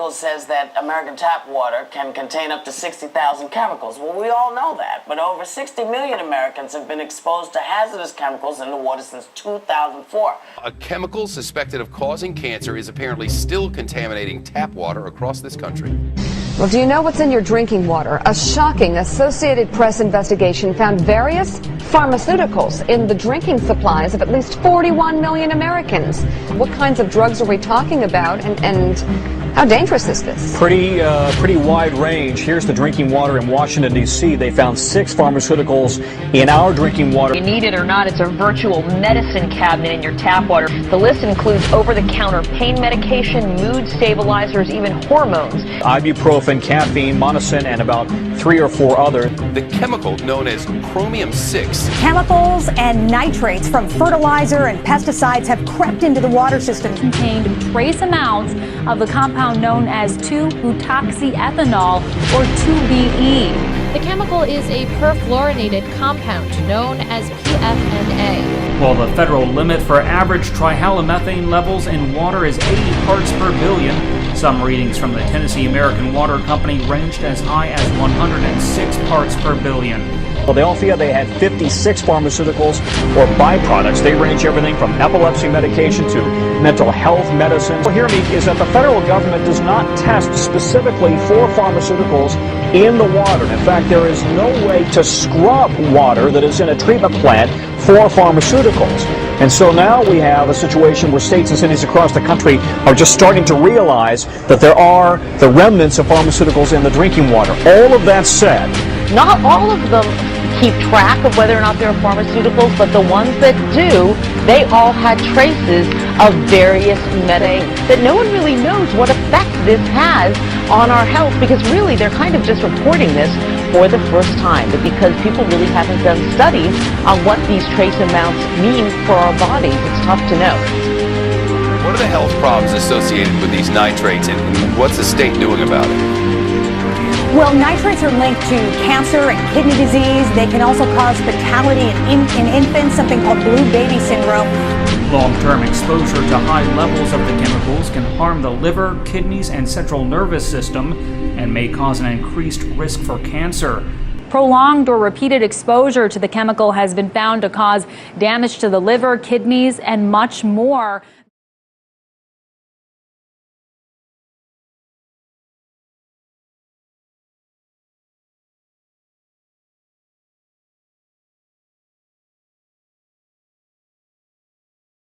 says that American tap water can contain up to 60,000 chemicals. Well, we all know that, but over 60 million Americans have been exposed to hazardous chemicals in the water since 2004. A chemical suspected of causing cancer is apparently still contaminating tap water across this country. Well, do you know what's in your drinking water? A shocking Associated Press investigation found various pharmaceuticals in the drinking supplies of at least 41 million Americans. What kinds of drugs are we talking about, and how dangerous is this? Pretty wide range. Here's the drinking water in Washington, D.C. They found 6 pharmaceuticals in our drinking water. You need it or not, it's a virtual medicine cabinet in your tap water. The list includes over-the-counter pain medication, mood stabilizers, even hormones. Ibuprofen, caffeine, monosin, and about 3 or 4 others. The chemical known as chromium-6. Chemicals and nitrates from fertilizer and pesticides have crept into the water system. Contained trace amounts of the compound known as 2-butoxyethanol, or 2-BE. The chemical is a perfluorinated compound known as PFNA. Well, the federal limit for average trihalomethane levels in water is 80 parts per billion. Some readings from the Tennessee American Water Company ranged as high as 106 parts per billion. Philadelphia, they had 56 pharmaceuticals or byproducts. They range everything from epilepsy medication to mental health medicine. Well, hear me, is that the federal government does not test specifically for pharmaceuticals in the water. In fact, there is no way to scrub water that is in a treatment plant for pharmaceuticals. And so now we have a situation where states and cities across the country are just starting to realize that there are the remnants of pharmaceuticals in the drinking water. All of that said, Not all of them keep track of whether or not they're pharmaceuticals, but the ones that do, they all had traces of various medicines that no one really knows what effect this has on our health, because really they're kind of just reporting this for the first time, but because people really haven't done studies on what these trace amounts mean for our bodies, it's tough to know. What are the health problems associated with these nitrates, and what's the state doing about it? Well, nitrates are linked to cancer and kidney disease. They can also cause fatality in infants, something called blue baby syndrome. Long-term exposure to high levels of the chemicals can harm the liver, kidneys, and central nervous system, and may cause an increased risk for cancer. Prolonged or repeated exposure to the chemical has been found to cause damage to the liver, kidneys, and much more.